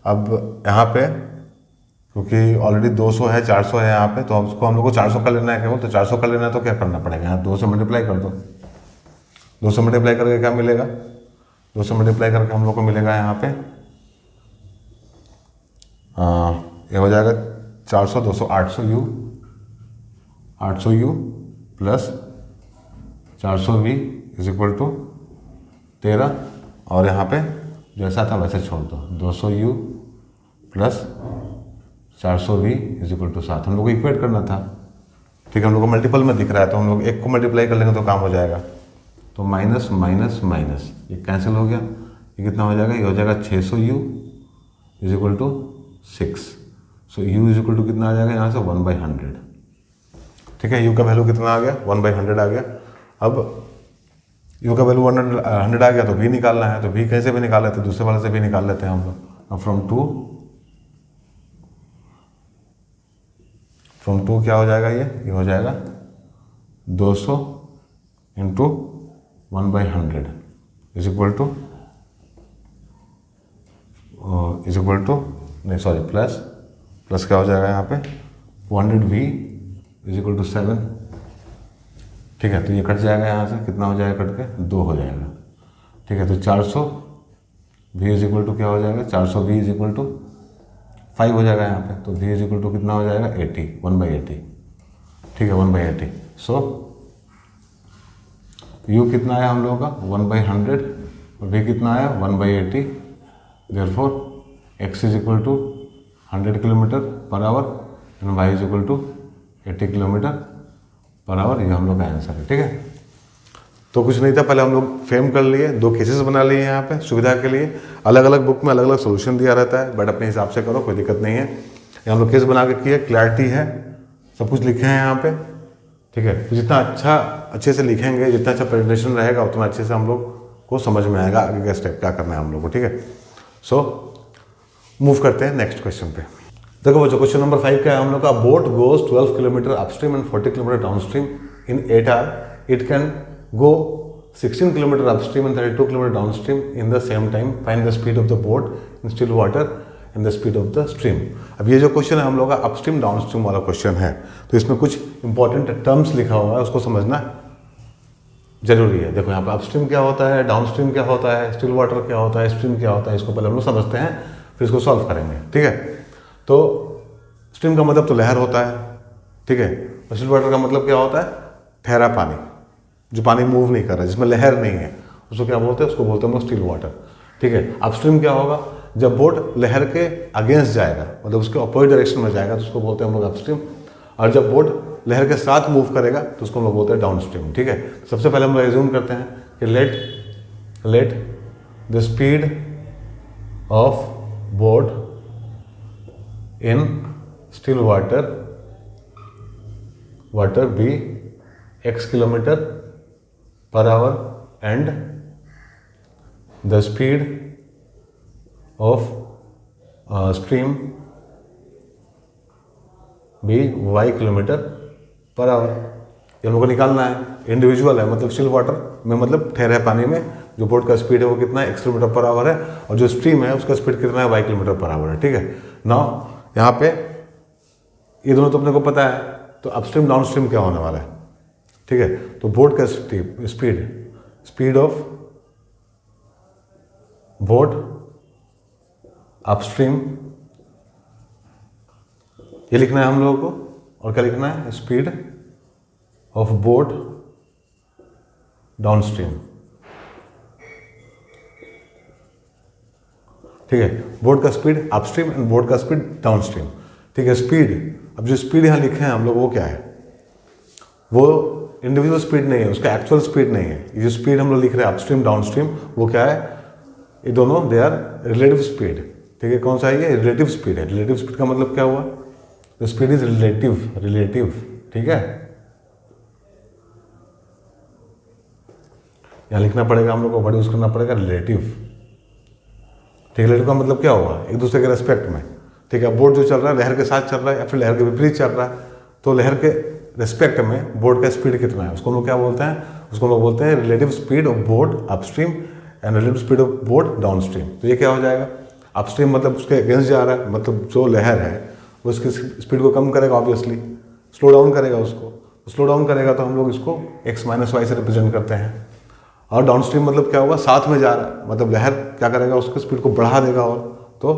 अब यहाँ पे क्योंकि ऑलरेडी 200 है 400 है यहाँ पे, तो उसको हम लोग को 400 का लेना है केवल। तो 400 का लेना है तो क्या करना पड़ेगा? यहाँ 2 से मल्टीप्लाई कर दो। 2 से मल्टीप्लाई करके क्या मिलेगा? 2 से मल्टीप्लाई करके हम लोग को मिलेगा यहाँ पे ये हो जाएगा 400 200 800 u plus 400 v is equal to 13, और यहाँ पे जैसा था वैसे छोड़ दो। 200 u plus 400 v is equal to 7। हम लोग को इक्वेट करना था। ठीक है, हम लोग को मल्टीपल में दिख रहा है, तो हम लोग एक को मल्टीप्लाई कर लेंगे तो काम हो जाएगा। तो माइनस माइनस माइनस ये कैंसिल हो गया। ये कितना हो जाएगा? ये हो जाएगा 600 u is equal to 6। So u is equal to कितना आ जाएगा यहाँ से? 1/100। ठीक है, u का वैल्यू कितना आ गया? 1/100 आ गया। अब u का वैल्यू 100 आ गया तो v निकालना है। तो v कैसे भी निकाल लेते हैं? दूसरे वाले से भी निकाल लेते हैं हम लोग। अब फ्रॉम 2 क्या हो जाएगा? ये हो जाएगा 200 इंटू 1/100 इज इक्वल टू नहीं सॉरी प्लस क्या हो जाएगा यहाँ पे? 200v is equal to 7। ठीक है, तो ये कट जाएगा यहाँ से। कितना हो जाएगा कट के? 2 हो जाएगा। ठीक है, तो 400v इज इक्वल टू क्या हो जाएगा? 400v इज इक्वल टू 5 हो जाएगा यहाँ पे। तो v इज इक्वल टू कितना हो जाएगा? 80, 1/80। ठीक है, 1/80। सो u कितना आया हम लोगों का? 1/100, और v कितना आया? 1/80। Therefore x is equal to 100 kilometre per hour and y is equal to 80 kilometre per hour. ये हम लोग का आंसर है। ठीक है, तो कुछ नहीं था, पहले हम लोग फ्रेम कर लिए, 2 केसेस बना लिए यहाँ पे सुविधा के लिए। अलग अलग बुक में अलग अलग सोल्यूशन दिया रहता है, बट अपने हिसाब से करो, कोई दिक्कत नहीं है। ये हम लोग केस बना के किए, क्लैरिटी है, सब कुछ लिखे हैं यहाँ पे। ठीक है, तो जितना अच्छे से लिखेंगे, जितना अच्छा प्रेजेंटेशन रहेगा, उतना अच्छे से हम लोग को समझ में आएगा आगे का स्टेप क्या करना है हम लोग को, ठीक है। सो मूव करते हैं नेक्स्ट क्वेश्चन पे। देखो बच्चों, क्वेश्चन नंबर 5 क्या है हम लोग का, boat goes 12 kilometre upstream and 40 kilometre downstream in 8 hour, it can go 16 kilometre upstream and 32 kilometre downstream in the same time, find the speed of the boat in still water in the speed of the stream. अब ये जो question है हम लोग का upstream downstream वाला question है, तो इसमें कुछ इंपॉर्टेंट टर्म्स लिखा हुआ है, उसको समझना जरूरी है। देखो यहाँ पे अपस्ट्रीम क्या होता है, डाउनस्ट्रीम क्या होता है, स्टिल वाटर क्या होता है, स्ट्रीम क्या होता है, इसको पहले हम लोग समझते हैं, फिर इसको सॉल्व करेंगे, ठीक है। तो स्ट्रीम का मतलब तो लहर होता है, ठीक है, और स्टिल वाटर का मतलब क्या होता है, ठहरा पानी, जो पानी मूव नहीं कर रहा है, जिसमें लहर नहीं है, उसको क्या बोलते हैं, उसको बोलते हैं हम लोग स्टिल वाटर, ठीक है। अपस्ट्रीम क्या होगा, जब बोट लहर के अगेंस्ट जाएगा, मतलब उसके अपोजिट डायरेक्शन में जाएगा, तो उसको बोलते हैं हम लोग अपस्ट्रीम, और जब बोट लहर के साथ मूव करेगा तो उसको हम लोग बोलते हैं डाउनस्ट्रीम, ठीक है। सबसे पहले हम लोग एज्यूम करते हैं कि let the speed of boat in still water be x kilometre per hour and the speed of stream be y kilometre per hour. ये हम लोग को निकालना है, इंडिविजुअल है, मतलब स्टिल वाटर में मतलब ठहरे पानी में जो बोट का स्पीड है वो कितना है, x किलोमीटर पर आवर है, और जो स्ट्रीम है उसका स्पीड कितना है, y किलोमीटर पर आवर है, ठीक है। नाउ यहाँ पे ये दोनों तो अपने को पता है, तो अपस्ट्रीम डाउनस्ट्रीम क्या होने वाला है, ठीक है। तो बोट का स्पीड ऑफ बोट अपस्ट्रीम, ये लिखना है हम लोगों को, और क्या लिखना है, स्पीड ऑफ बोट डाउनस्ट्रीम, ठीक है। बोट का स्पीड अपस्ट्रीम एंड बोट का स्पीड डाउनस्ट्रीम, ठीक है। स्पीड, अब जो स्पीड यहाँ लिखे हैं हम लोग वो क्या है, वो इंडिविजुअल स्पीड नहीं है, उसका एक्चुअल स्पीड नहीं है। ये जो स्पीड हम लोग लिख रहे हैं अपस्ट्रीम डाउनस्ट्रीम, वो क्या है, ये दोनों दे आर रिलेटिव स्पीड, ठीक है। कौन सा है ये, रिलेटिव स्पीड है। रिलेटिव स्पीड का मतलब क्या हुआ, द स्पीड इज रिलेटिव, ठीक है। यहाँ लिखना पड़ेगा हम लोग को, वर्ड यूज करना पड़ेगा रिलेटिव, ठीक है। रिलेटिव का मतलब क्या होगा, एक दूसरे के रेस्पेक्ट में, ठीक है। बोट जो चल रहा है लहर के साथ चल रहा है या फिर लहर के विपरीत चल रहा है, तो लहर के रेस्पेक्ट में बोट का स्पीड कितना है, उसको हम लोग क्या बोलते हैं, उसको हम लोग बोलते हैं relative speed of boat upstream and relative speed of boat downstream. तो ये क्या हो जाएगा, अपस्ट्रीम मतलब उसके अगेंस्ट जा रहा है, मतलब जो लहर है वो उसकी स्पीड को कम करेगा, ऑब्वियसली स्लो डाउन करेगा उसको, स्लो डाउन करेगा तो हम लोग इसको x माइनस वाई से रिप्रेजेंट करते हैं। और डाउनस्ट्रीम मतलब क्या होगा, साथ में जा रहा है, मतलब लहर क्या करेगा, उसकी स्पीड को बढ़ा देगा, और तो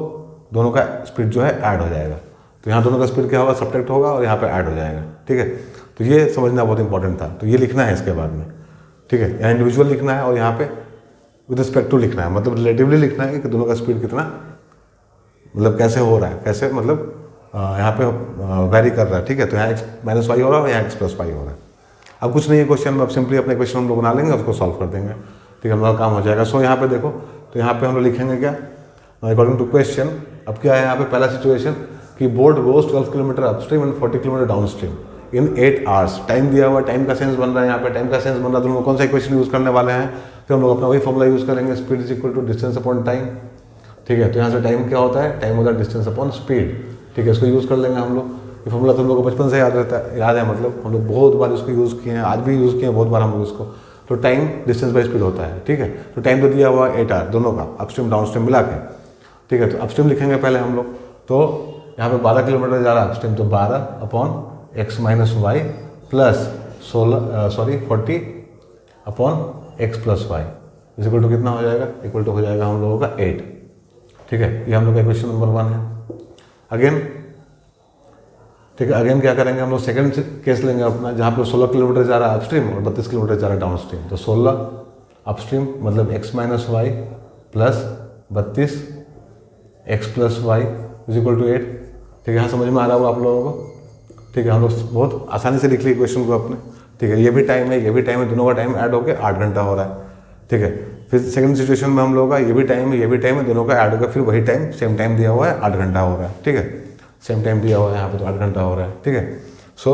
दोनों का स्पीड जो है ऐड हो जाएगा। तो यहाँ दोनों का स्पीड क्या होगा, सब्ट्रैक्ट होगा और यहाँ पे ऐड हो जाएगा, ठीक है। तो ये समझना बहुत इंपॉर्टेंट था, तो ये लिखना है इसके बाद में, ठीक है। यहाँ इंडिविजुअल लिखना है और यहाँ पे विद रिस्पेक्ट टू लिखना है, मतलब रिलेटिवली लिखना है कि दोनों का स्पीड कितना, मतलब कैसे हो रहा है, कैसे मतलब यहाँ पे वेरी कर रहा है, ठीक है। तो यहाँ x माइनस वाई हो रहा है और यहाँ x प्लस वाई हो रहा है। अब कुछ नहीं है क्वेश्चन में, अब सिंपली अपने क्वेश्चन हम लोग बना लेंगे, उसको सॉल्व कर देंगे, ठीक है, हमारा काम हो जाएगा। सो यहाँ पे देखो, तो यहाँ पे हम लोग लिखेंगे क्या, अकॉर्डिंग टू क्वेश्चन। अब क्या है यहाँ पे, पहला सिचुएशन कि boat goes 12 kilometre upstream and 40 kilometre downstream in 8 hours. Time दिया हुआ, टाइम का सेंस बन रहा है, यहाँ पे टाइम का सेंस बन रहा है, तो हम लोग कौन सा इक्वेशन यूज़ करने वाले हैं, फिर हम लोग अपना वही फॉर्मूला यूज़ करेंगे, speed is equal to distance upon time, ठीक है। तो यहाँ से टाइम क्या होता है, टाइम होता है डिस्टेंस अपॉन स्पीड, ठीक है। इसको यूज़ कर लेंगे हम लोग, ये फॉर्मूला तो हम लोग को बचपन से याद रहता है, याद है, मतलब हम लोग बहुत बार इसको यूज़ किए हैं, आज भी यूज़ किए हैं बहुत बार हम लोग इसको। तो टाइम डिस्टेंस बाई स्पीड होता है, ठीक है। तो टाइम तो दिया हुआ 8 आवर दोनों का, अपस्ट्रीम डाउनस्ट्रीम मिला के, ठीक है। तो अपस्ट्रीम लिखेंगे पहले हम लोग, तो यहाँ पे 12 किलोमीटर जा रहा है अपस्ट्रीम, तो 12 upon x minus y plus 40 upon x plus y is equal to कितना हो जाएगा, इक्वल टू हो जाएगा हम लोगों का 8, ठीक है। ये हम लोग का क्वेश्चन नंबर 1 है। अगेन, ठीक है, अगेन क्या करेंगे हम लोग, सेकंड केस लेंगे अपना, जहाँ पे 16 किलोमीटर जा रहा है अपस्ट्रीम और 32 किलोमीटर जा रहा है डाउनस्ट्रीम। तो 16 अपस्ट्रीम मतलब x minus y plus 32 x plus y is equal to 8, ठीक है। यहाँ समझ में आ रहा होगा आप लोगों को, ठीक है। हम लोग बहुत आसानी से लिख लिए क्वेश्चन को अपने, ठीक है। ये भी टाइम है, ये भी टाइम है, दोनों का टाइम ऐड होकर 8 घंटा हो रहा है, ठीक है। फिर सेकंड सिचुएशन में हम लोगों का ये भी टाइम है, ये भी टाइम है, दोनों का ऐड होकर फिर वही टाइम, सेम टाइम दिया हुआ है, 8 घंटा हो रहा है, ठीक है। सेम टाइम दिया हुआ है यहाँ पे, तो 8 घंटा हो रहा है, ठीक है। सो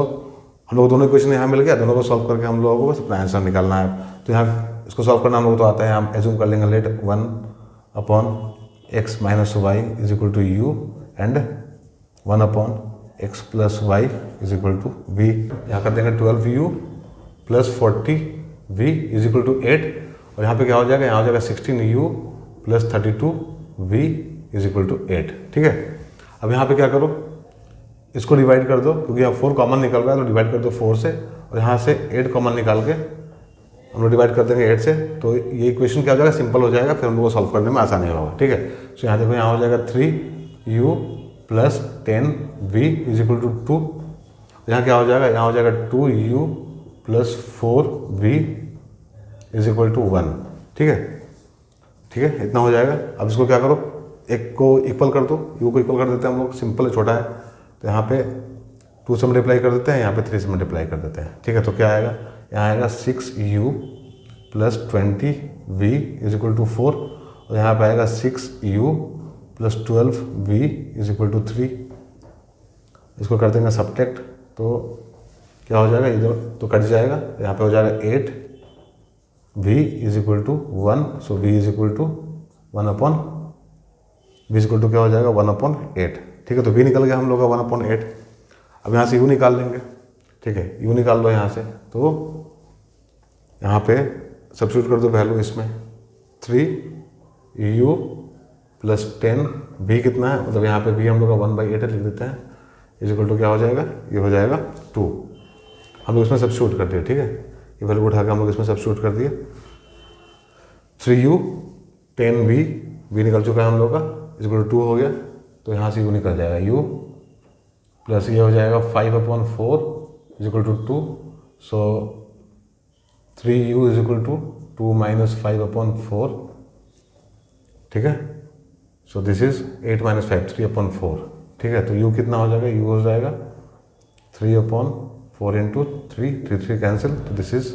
हम लोग दोनों इक्वेशन यहाँ मिल गया, दोनों को सॉल्व करके हम लोगों को बस अपना आंसर निकालना है। तो यहाँ इसको सॉल्व करना हम लोग तो आता है, हम एज्यूम कर लेंगे let 1/x minus y is equal to u and 1/x plus y is equal to v. यहाँ कर देंगे 12u plus 40v is equal to 8, और यहाँ पे क्या हो जाएगा, यहाँ हो जाएगा 16u plus 32v is equal to 8। ठीक है, अब यहाँ पे क्या करो, इसको डिवाइड कर दो, क्योंकि यहाँ 4 कॉमन निकल रहा है तो डिवाइड कर दो 4 से, और यहाँ से 8 कॉमन निकाल के हम लोग डिवाइड कर देंगे 8 से। तो ये इक्वेशन क्या हो जाएगा, सिंपल हो जाएगा, फिर हम लोग को सॉल्व करने में आसानी होगा। ठीक है, तो यहाँ देखो, यहाँ हो जाएगा 3u plus 10v is equal to 2। यहाँ क्या हो जाएगा, यहाँ हो जाएगा 2u plus 4v is equal to 1। ठीक है, ठीक है, इतना हो जाएगा। अब इसको क्या करो, एक को इक्वल कर दो, u को इक्वल कर देते हैं हम लोग, सिंपल है, छोटा है। तो यहाँ पे 2 से मल्टीप्लाई कर देते हैं, यहाँ पे 3 से मल्टीप्लाई कर देते हैं। ठीक है, तो क्या आएगा, यहाँ आएगा 6u plus 20v is equal to 4, और यहाँ पे आएगा 6u plus 12v is equal to 3। इसको कर देंगे सब्ट्रैक्ट, तो क्या हो जाएगा, इधर तो कट जाएगा, यहाँ पे हो जाएगा 8v is equal to 1, so v is equal to 1/v is equal to क्या हो जाएगा 1/8। ठीक है, तो v निकल गया हम लोग का 1/8। अब यहाँ से u निकाल लेंगे। ठीक है, u निकाल लो यहाँ से, तो यहाँ पे सब्स्टिट्यूट कर दो वैल्यू इसमें, 3u प्लस 10v कितना है, मतलब यहाँ पे v हम लोग का 1/8 लिख देते हैं, इज इक्वल टू क्या हो जाएगा, ये हो जाएगा 2। हम लोग इसमें सब्स्टिट्यूट कर दिए। ठीक है, ये वैल्यू उठा के हम लोग इसमें सब्स्टिट्यूट कर दिए, 3u 10v, v निकल चुका है हम लोग का, इज इक्वल टू 2 हो गया। तो यहाँ से u निकल जाएगा, u प्लस ये हो जाएगा 5/4 is equal to 2, so 3u is equal to 2 minus 5/4। ठीक है, सो दिस इज 8 माइनस 5, 3/4। ठीक है, तो u कितना हो जाएगा, u हो जाएगा 3/4 इंटू 3, 3 कैंसिल, तो दिस इज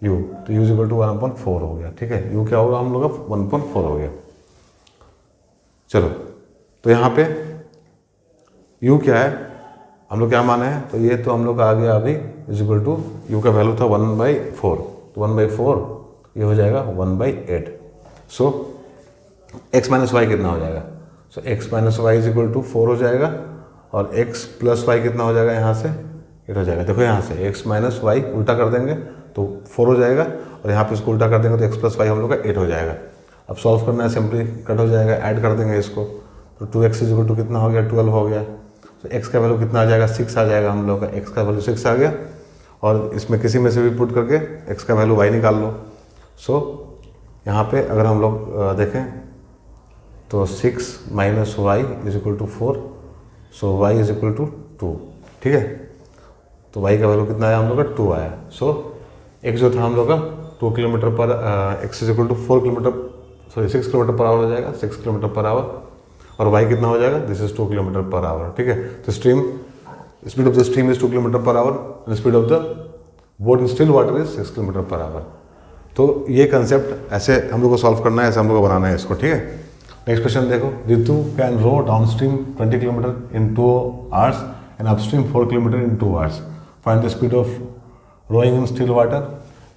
u, तो u इज इक्वल टू 1/4 हो गया। ठीक है, u क्या होगा हम लोग का 1/4 हो गया। चलो, तो यहाँ पे u क्या है, हम लोग क्या माने हैं, तो ये तो हम लोग का आ गया अभी, इज इक्वल टू u का वैल्यू था 1/4, तो 1/4 ये हो जाएगा 1/8। सो x माइनस वाई कितना हो जाएगा, so x minus y is equal to 4 हो जाएगा, और x प्लस वाई कितना हो जाएगा, यहाँ से 8 हो जाएगा। देखो यहाँ से x माइनस वाई उल्टा कर देंगे तो 4 हो जाएगा, और यहाँ पे इसको उल्टा कर देंगे तो x प्लस वाई हम लोग का 8 हो जाएगा। अब सॉल्व करना है, सिंपली कट हो जाएगा, ऐड कर देंगे इसको, तो 2x इज इक्वल टू कितना हो गया, 12 हो गया। तो x का वैल्यू कितना आ जाएगा, 6 आ जाएगा हम लोग का, x का वैल्यू 6 आ गया, और इसमें किसी में से भी पुट करके x का वैल्यू y निकाल लो। सो यहाँ पे अगर हम लोग देखें तो 6 minus y is equal to 4, so y is equal to 2। ठीक है, तो y का वैल्यू कितना आया हम लोग का, 2 आया। सो x जो था हम लोग का 2 kilometre per, x is equal to 4 kilometre, sorry 6 kilometre per hour हो जाएगा, 6 किलोमीटर पर आवर, और y कितना हो जाएगा, this is 2 kilometre per hour. ठीक है, तो speed of the stream is 2 kilometre per hour, and speed of the boat in still water is 6 kilometre per hour. तो ये कंसेप्ट ऐसे हम लोग को सॉल्व करना है, ऐसे हम लोग को बनाना है इसको। ठीक है, नेक्स्ट क्वेश्चन देखो, Ritu can row down stream 20 kilometre in 2 hours and upstream 4 kilometre in 2 hours। Find the speed of rowing in still water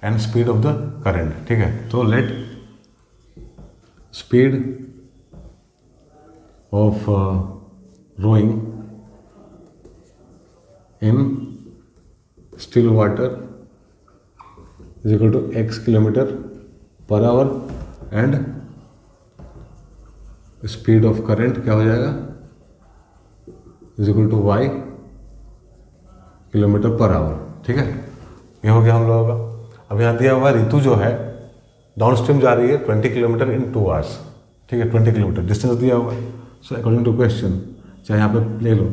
and speed of the current. ठीक है, तो let speed of rowing in still water is equal to x kilometer per hour and speed of current क्या हो जाएगा, is equal to y kilometre per hour. ठीक है, ये हो गया हम लोगों का। अब यहाँ दिया हुआ ऋतु जो है डाउन स्ट्रीम जा रही है 20 किलोमीटर इन 2 hours। ठीक है, 20 किलोमीटर डिस्टेंस दिया हुआ है। सो अकॉर्डिंग टू क्वेश्चन, चाहे यहाँ पे ले लो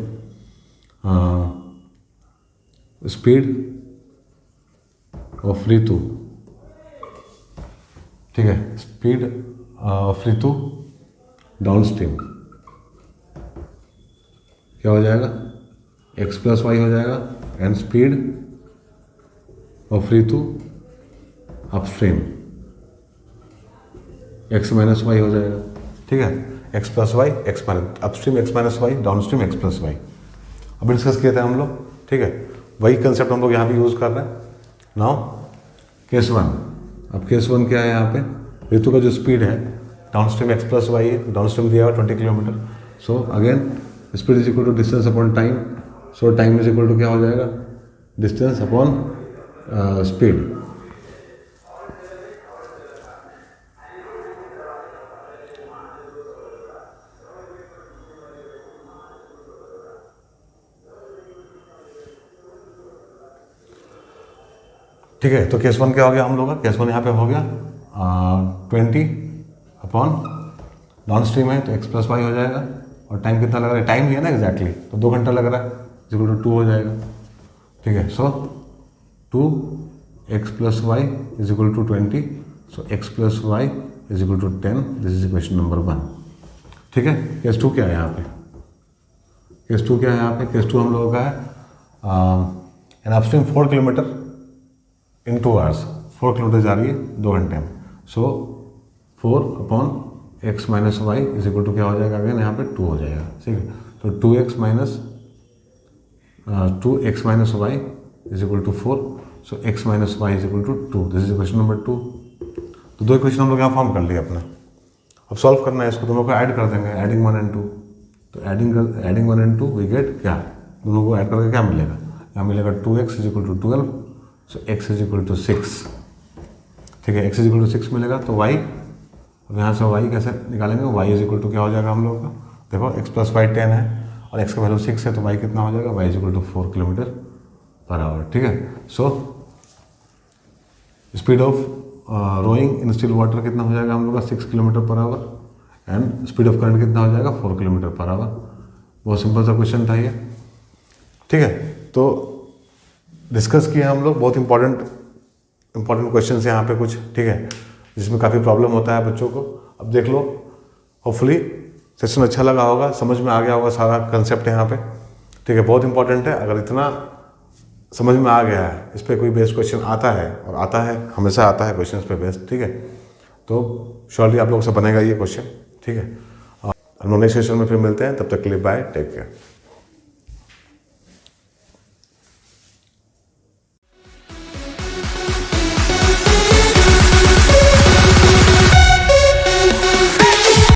स्पीड ऑफ ऋतु। ठीक है, speed of Ritu down stream क्या हो जाएगा, x प्लस वाई हो जाएगा, and speed of Ritu upstream x minus y हो जाएगा। ठीक है, x प्लस वाई, x minus upstream x minus y, down stream x plus y. अब डिस्कस किए थे हम लोग। ठीक है, वही कंसेप्ट हम लोग यहाँ भी यूज़ कर रहे हैं। नाउ केस 1, अब केस 1 क्या है यहाँ पे, ऋतु का जो स्पीड है down stream x plus y है, डाउन स्ट्रीम दिया हुआ 20 kilometre. So again speed is equal to distance upon time, so time is equal to क्या हो जाएगा, डिस्टेंस अपॉन स्पीड। ठीक है, तो केस 1 क्या हो गया हम लोग का, केस 1 यहाँ पे हो गया 20 अपॉन डाउन स्ट्रीम है तो एक्स प्लस वाई हो जाएगा, और टाइम कितना लग रहा है, टाइम ही है ना एग्जैक्टली, तो 2 घंटा लग रहा है, इक्वल टू 2 हो जाएगा। ठीक है, so 2 x plus y is equal to 20, so x plus y is equal to 10, this is equation number 1। ठीक है, केस 2 क्या है यहाँ पे, केस 2 क्या है यहाँ पे, केस 2 हम लोगों का है an upstream 4 kilometre in 2 hours, 4 kilometre जा रही है 2 घंटे में। So 4 upon x minus y is equal to क्या हो जाएगा, अगेन यहाँ पे 2 हो जाएगा। ठीक है, तो 2x minus y is equal to 4, so x minus y is equal to 2, this is equation number 2। तो 2 इक्वेशन हम लोग यहाँ फॉर्म कर लिए अपने। अब सॉल्व करना है इसको, दोनों को ऐड कर देंगे, एडिंग 1 and 2, तो एडिंग 1 and 2 वी गेट क्या, दोनों को ऐड करके क्या मिलेगा, यहाँ मिलेगा 2x is equal to 12, so x is equal to 6। ठीक है, x इज इक्वल टू 6 मिलेगा, तो y, अब यहाँ से y कैसे निकालेंगे, y इज इक्वल टू क्या हो जाएगा हम लोगों का, देखो x प्लस वाई 10 है और x का वैल्यू 6 है, तो y कितना हो जाएगा, y is equal to 4 kilometre per hour. ठीक है, so speed of rowing in still water कितना हो जाएगा हम लोग का, 6 kilometre per hour, and speed of current कितना हो जाएगा, 4 किलोमीटर पर आवर। बहुत सिंपल सा क्वेश्चन था ये। ठीक है, तो डिस्कस किया हम लोग, बहुत इंपॉर्टेंट क्वेश्चन है यहाँ पे कुछ। ठीक है, जिसमें काफ़ी प्रॉब्लम होता है बच्चों को। अब देख लो, होपफुली सेशन अच्छा लगा होगा, समझ में आ गया होगा सारा कंसेप्ट यहाँ पे। ठीक है, बहुत इंपॉर्टेंट है, अगर इतना समझ में आ गया है, इस पर कोई बेस्ड क्वेश्चन आता है, और आता है, हमेशा आता है क्वेश्चन पे बेस्ड। ठीक है, तो श्योरली आप लोगों से बनेगा ये क्वेश्चन। ठीक है, हम नेक्स्ट सेशन में फिर मिलते हैं, तब तक के लिए बाय, टेक केयर।